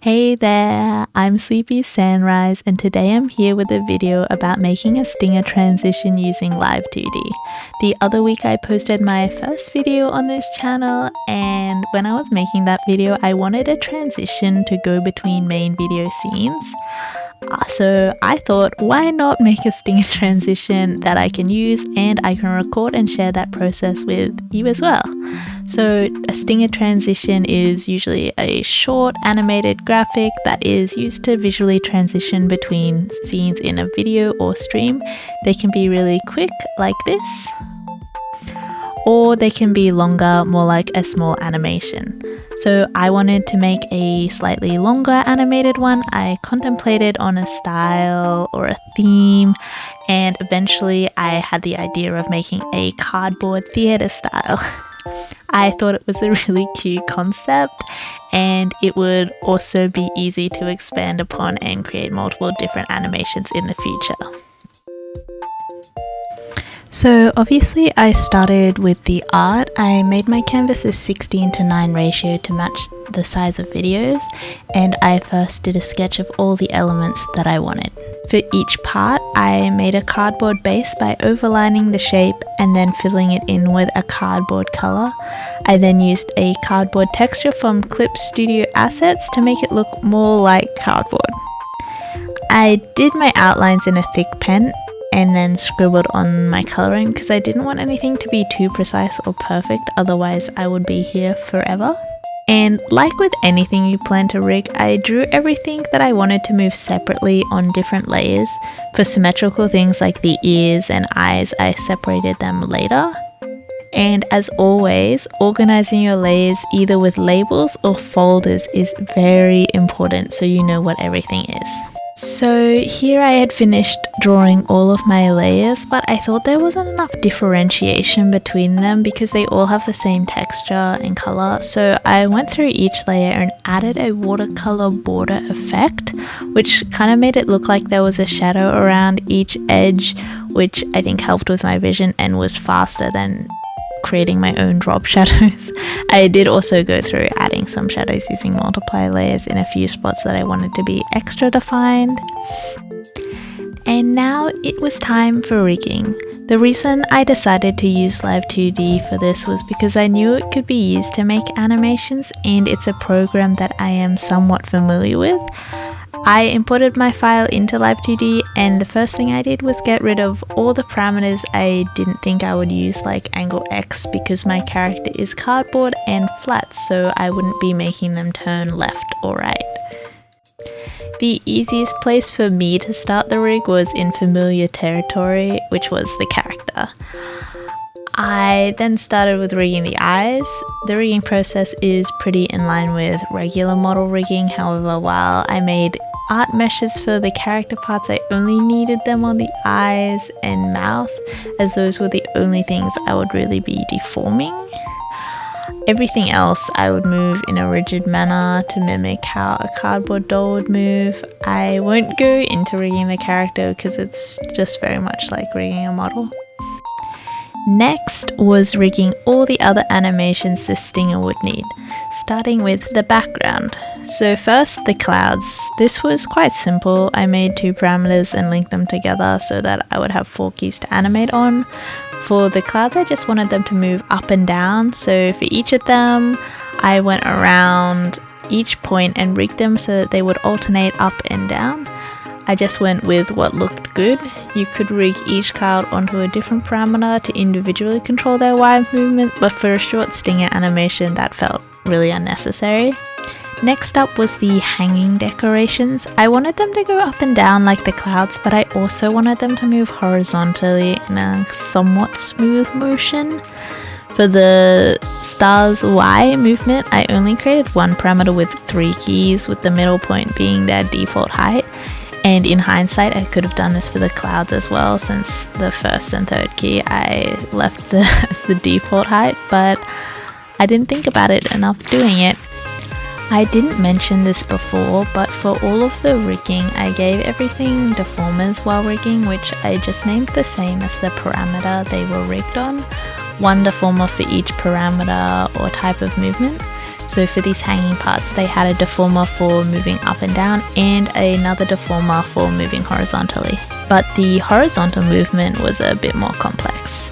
Hey there, I'm Sleepy Sunrise and today I'm here with a video about making a stinger transition using Live2D. The other week I posted my first video on this channel, and when I was making that video I wanted a transition to go between main video scenes. So I thought, why not make a stinger transition that I can use and I can record and share that process with you as well. So a stinger transition is usually a short animated graphic that is used to visually transition between scenes in a video or stream. They can be really quick like this, or they can be longer, more like a small animation. So I wanted to make a slightly longer animated one. I contemplated on a style or a theme, and eventually I had the idea of making a cardboard theater style. I thought it was a really cute concept, and it would also be easy to expand upon and create multiple different animations in the future. So obviously I started with the art. I made my canvas a 16:9 ratio to match the size of videos, and I first did a sketch of all the elements that I wanted. For each part, I made a cardboard base by overlining the shape and then filling it in with a cardboard color. I then used a cardboard texture from Clip Studio Assets to make it look more like cardboard. I did my outlines in a thick pen and then scribbled on my coloring because I didn't want anything to be too precise or perfect, otherwise I would be here forever. And like with anything you plan to rig, I drew everything that I wanted to move separately on different layers. For symmetrical things like the ears and eyes, I separated them later. And as always, organizing your layers either with labels or folders is very important so you know what everything is. So here I had finished drawing all of my layers, but I thought there wasn't enough differentiation between them because they all have the same texture and color. So I went through each layer and added a watercolor border effect, which kind of made it look like there was a shadow around each edge, which I think helped with my vision and was faster than creating my own drop shadows. I did also go through adding some shadows using multiply layers in a few spots that I wanted to be extra defined. And now it was time for rigging. The reason I decided to use Live2D for this was because I knew it could be used to make animations, and it's a program that I am somewhat familiar with. I imported my file into Live2D, and the first thing I did was get rid of all the parameters I didn't think I would use, like angle X, because my character is cardboard and flat, so I wouldn't be making them turn left or right. The easiest place for me to start the rig was in familiar territory, which was the character. I then started with rigging the eyes. The rigging process is pretty in line with regular model rigging, however, while I made art meshes for the character parts, I only needed them on the eyes and mouth, as those were the only things I would really be deforming. Everything else I would move in a rigid manner to mimic how a cardboard doll would move. I won't go into rigging the character because it's just very much like rigging a model. Next was rigging all the other animations the stinger would need, starting with the background. So first, the clouds. This was quite simple. I made 2 parameters and linked them together so that I would have 4 keys to animate on. For the clouds, I just wanted them to move up and down. So for each of them, I went around each point and rigged them so that they would alternate up and down. I just went with what looked good. You could rig each cloud onto a different parameter to individually control their wide movement, but for a short stinger animation that felt really unnecessary. Next up was the hanging decorations. I wanted them to go up and down like the clouds, but I also wanted them to move horizontally in a somewhat smooth motion. For the stars Y movement, I only created 1 parameter with 3 keys, with the middle point being their default height. And in hindsight, I could have done this for the clouds as well, since the first and third key I left as the default height, but I didn't think about it enough doing it. I didn't mention this before, but for all of the rigging, I gave everything deformers while rigging, which I just named the same as the parameter they were rigged on. 1 deformer for each parameter or type of movement. So for these hanging parts, they had a deformer for moving up and down and another deformer for moving horizontally. But the horizontal movement was a bit more complex.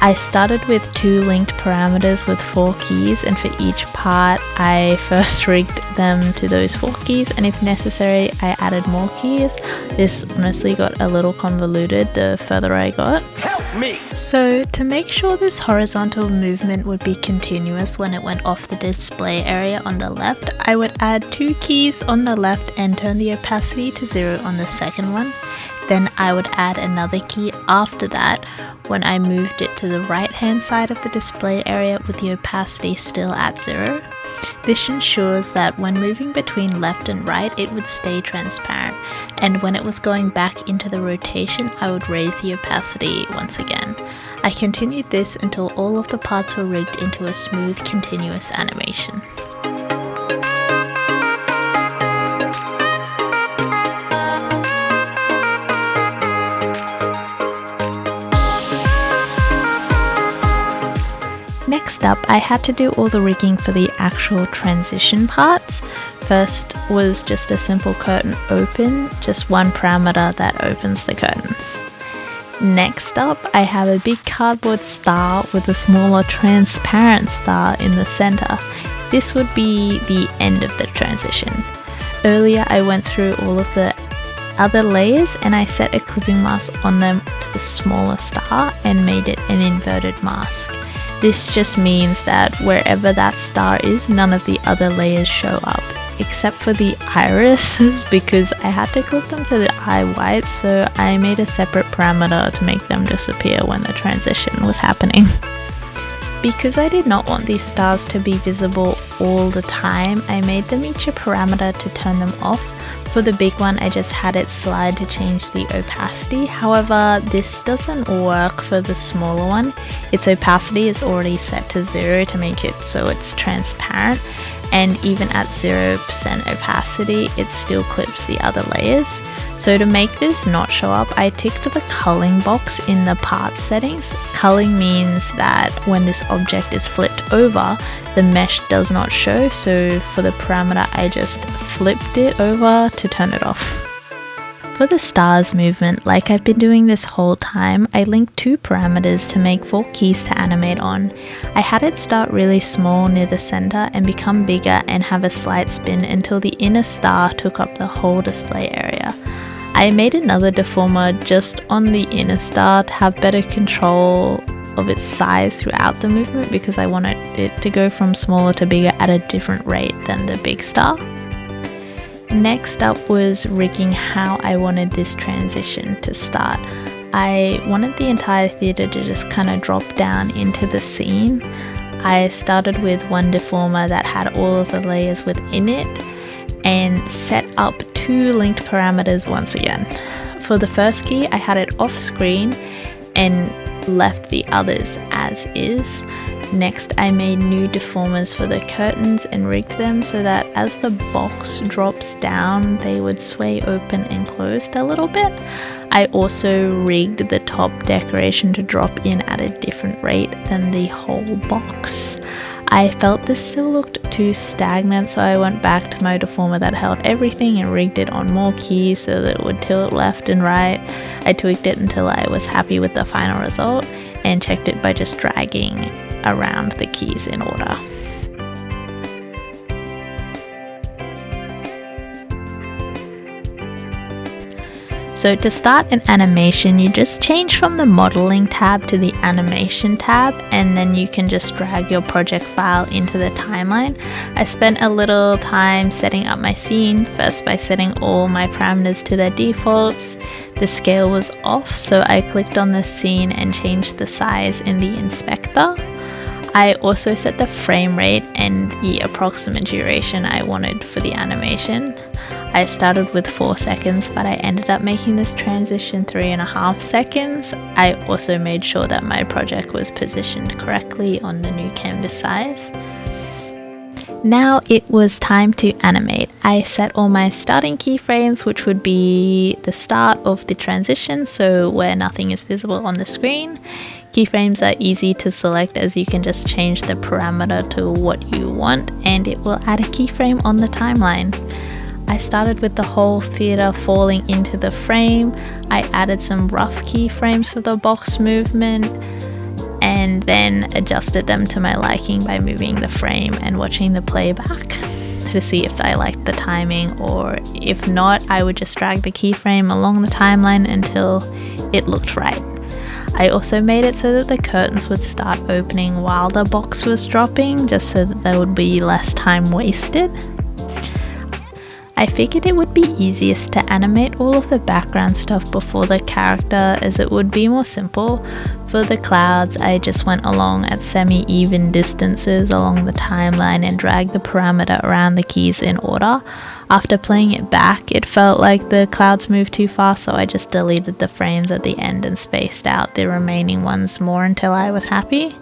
I started with 2 linked parameters with 4 keys, and for each part I first rigged them to those 4 keys, and if necessary I added more keys. This honestly got a little convoluted the further I got. Help me! So to make sure this horizontal movement would be continuous when it went off the display area on the left, I would add 2 keys on the left and turn the opacity to 0 on the second one. Then I would add another key after that when I moved it to the right hand side of the display area with the opacity still at 0. This ensures that when moving between left and right it would stay transparent, and when it was going back into the rotation I would raise the opacity once again. I continued this until all of the parts were rigged into a smooth continuous animation. Next up, I had to do all the rigging for the actual transition parts. First was just a simple curtain open, just one parameter that opens the curtains. Next up, I have a big cardboard star with a smaller transparent star in the center. This would be the end of the transition. Earlier, I went through all of the other layers and I set a clipping mask on them to the smaller star and made it an inverted mask. This just means that wherever that star is, none of the other layers show up, except for the irises because I had to clip them to the eye whites, so I made a separate parameter to make them disappear when the transition was happening. Because I did not want these stars to be visible all the time, I made them each a parameter to turn them off. For the big one, I just had it slide to change the opacity. However, this doesn't work for the smaller one. Its opacity is already set to 0 to make it so it's transparent, and even at 0% opacity, it still clips the other layers. So to make this not show up, I ticked the culling box in the part settings. Culling means that when this object is flipped over, the mesh does not show, so for the parameter I just flipped it over to turn it off. For the stars movement, like I've been doing this whole time, I linked 2 parameters to make 4 keys to animate on. I had it start really small near the center and become bigger and have a slight spin until the inner star took up the whole display area. I made another deformer just on the inner star to have better control of its size throughout the movement because I wanted it to go from smaller to bigger at a different rate than the big star. Next up was rigging how I wanted this transition to start. I wanted the entire theatre to just kind of drop down into the scene. I started with one deformer that had all of the layers within it and set up 2 linked parameters once again. For the first key, I had it off screen and left the others as is. Next, I made new deformers for the curtains and rigged them so that as the box drops down, they would sway open and closed a little bit. I also rigged the top decoration to drop in at a different rate than the whole box. I felt this still looked too stagnant, so I went back to my deformer that held everything and rigged it on more keys so that it would tilt left and right. I tweaked it until I was happy with the final result and checked it by just dragging around the keys in order. So to start an animation, you just change from the modeling tab to the animation tab, and then you can just drag your project file into the timeline. I spent a little time setting up my scene, first by setting all my parameters to their defaults. The scale was off, so I clicked on the scene and changed the size in the inspector. I also set the frame rate and the approximate duration I wanted for the animation. I started with 4 seconds, but I ended up making this transition 3.5 seconds. I also made sure that my project was positioned correctly on the new canvas size. Now it was time to animate. I set all my starting keyframes, which would be the start of the transition, so where nothing is visible on the screen. Keyframes are easy to select as you can just change the parameter to what you want and it will add a keyframe on the timeline. I started with the whole theater falling into the frame. I added some rough keyframes for the box movement and then adjusted them to my liking by moving the frame and watching the playback to see if I liked the timing, or if not, I would just drag the keyframe along the timeline until it looked right. I also made it so that the curtains would start opening while the box was dropping, just so that there would be less time wasted. I figured it would be easiest to animate all of the background stuff before the character, as it would be more simple. For the clouds, I just went along at semi-even distances along the timeline and dragged the parameter around the keys in order. After playing it back, it felt like the clouds moved too fast, so I just deleted the frames at the end and spaced out the remaining ones more until I was happy.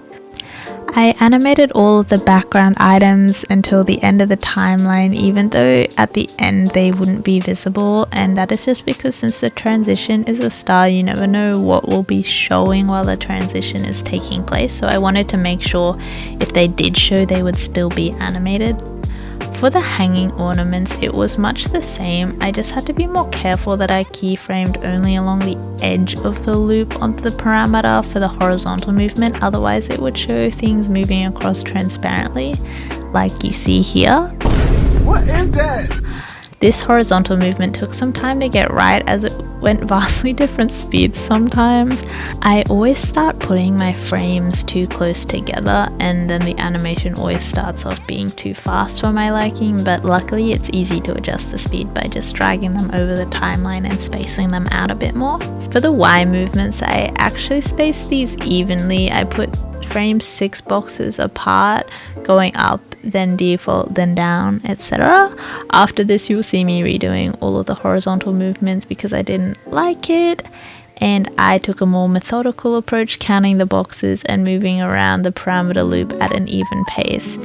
I animated all of the background items until the end of the timeline, even though at the end they wouldn't be visible, and that is just because since the transition is a star, you never know what will be showing while the transition is taking place, so I wanted to make sure if they did show they would still be animated. For the hanging ornaments, it was much the same. I just had to be more careful that I keyframed only along the edge of the loop of the parameter for the horizontal movement, otherwise it would show things moving across transparently, like you see here. What is that? This horizontal movement took some time to get right as it went vastly different speeds sometimes. I always start putting my frames too close together and then the animation always starts off being too fast for my liking, but luckily it's easy to adjust the speed by just dragging them over the timeline and spacing them out a bit more. For the Y movements, I actually spaced these evenly. I put frames 6 boxes apart, going up, then default, then down, etc. After this, you'll see me redoing all of the horizontal movements because I didn't like it, and I took a more methodical approach, counting the boxes and moving around the parameter loop at an even pace.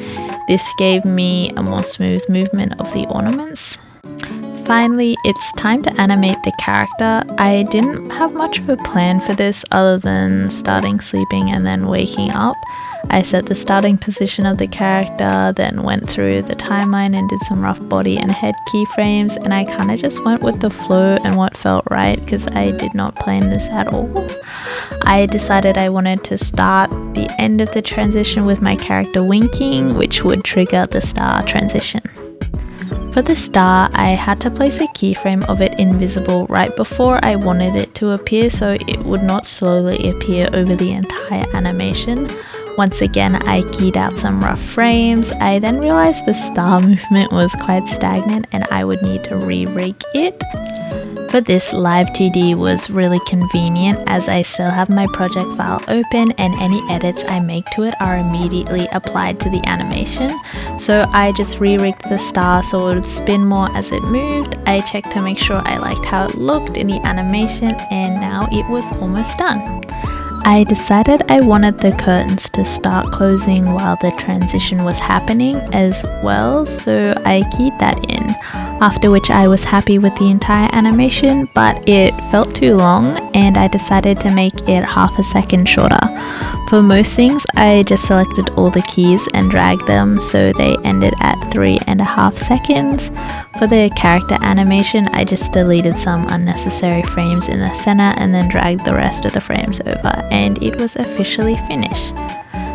This gave me a more smooth movement of the ornaments. Finally, it's time to animate the character. I didn't have much of a plan for this other than starting sleeping and then waking up. I set the starting position of the character, then went through the timeline and did some rough body and head keyframes, and I kind of just went with the flow and what felt right because I did not plan this at all. I decided I wanted to start the end of the transition with my character winking, which would trigger the star transition. For the star, I had to place a keyframe of it invisible right before I wanted it to appear so it would not slowly appear over the entire animation. Once again, I keyed out some rough frames. I then realized the star movement was quite stagnant and I would need to re-rig it. For this, Live2D was really convenient as I still have my project file open and any edits I make to it are immediately applied to the animation. So I just re-rigged the star so it would spin more as it moved. I checked to make sure I liked how it looked in the animation and now it was almost done. I decided I wanted the curtains to start closing while the transition was happening as well, so I keyed that in. After which I was happy with the entire animation, but it felt too long and I decided to make it half a second shorter. For most things, I just selected all the keys and dragged them so they ended at 3.5 seconds. For the character animation, I just deleted some unnecessary frames in the center and then dragged the rest of the frames over, and it was officially finished.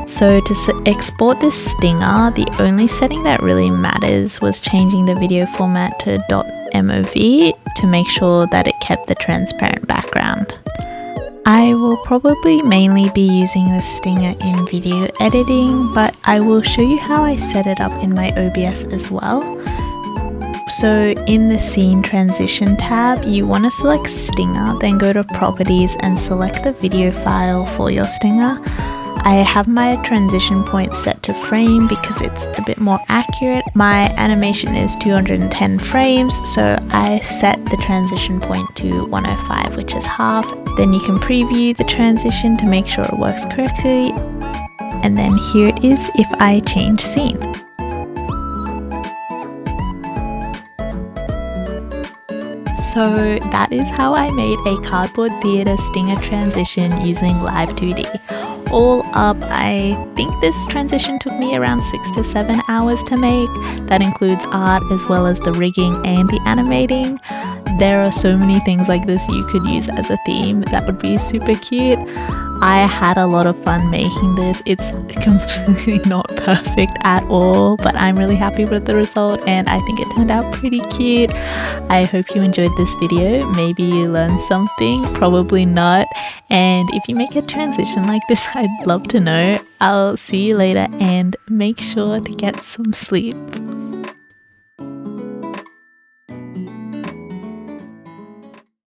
So to export this stinger, the only setting that really matters was changing the video format to .mov to make sure that it kept the transparent background. I will probably mainly be using the stinger in video editing, but I will show you how I set it up in my OBS as well. So in the scene transition tab, you want to select stinger, then go to properties and select the video file for your stinger. I have my transition point set to frame because it's a bit more accurate. My animation is 210 frames, so I set the transition point to 105, which is half. Then you can preview the transition to make sure it works correctly. And then here it is if I change scenes. So that is how I made a cardboard theatre stinger transition using Live2D. all up, I think this transition took me around 6 to 7 hours to make. That includes art as well as the rigging and the animating. There are so many things like this you could use as a theme that would be super cute. I had a lot of fun making this. It's completely not perfect at all, but I'm really happy with the result and I think it turned out pretty cute. I hope you enjoyed this video. Maybe you learned something, probably not. And if you make a transition like this, I'd love to know. I'll see you later and make sure to get some sleep.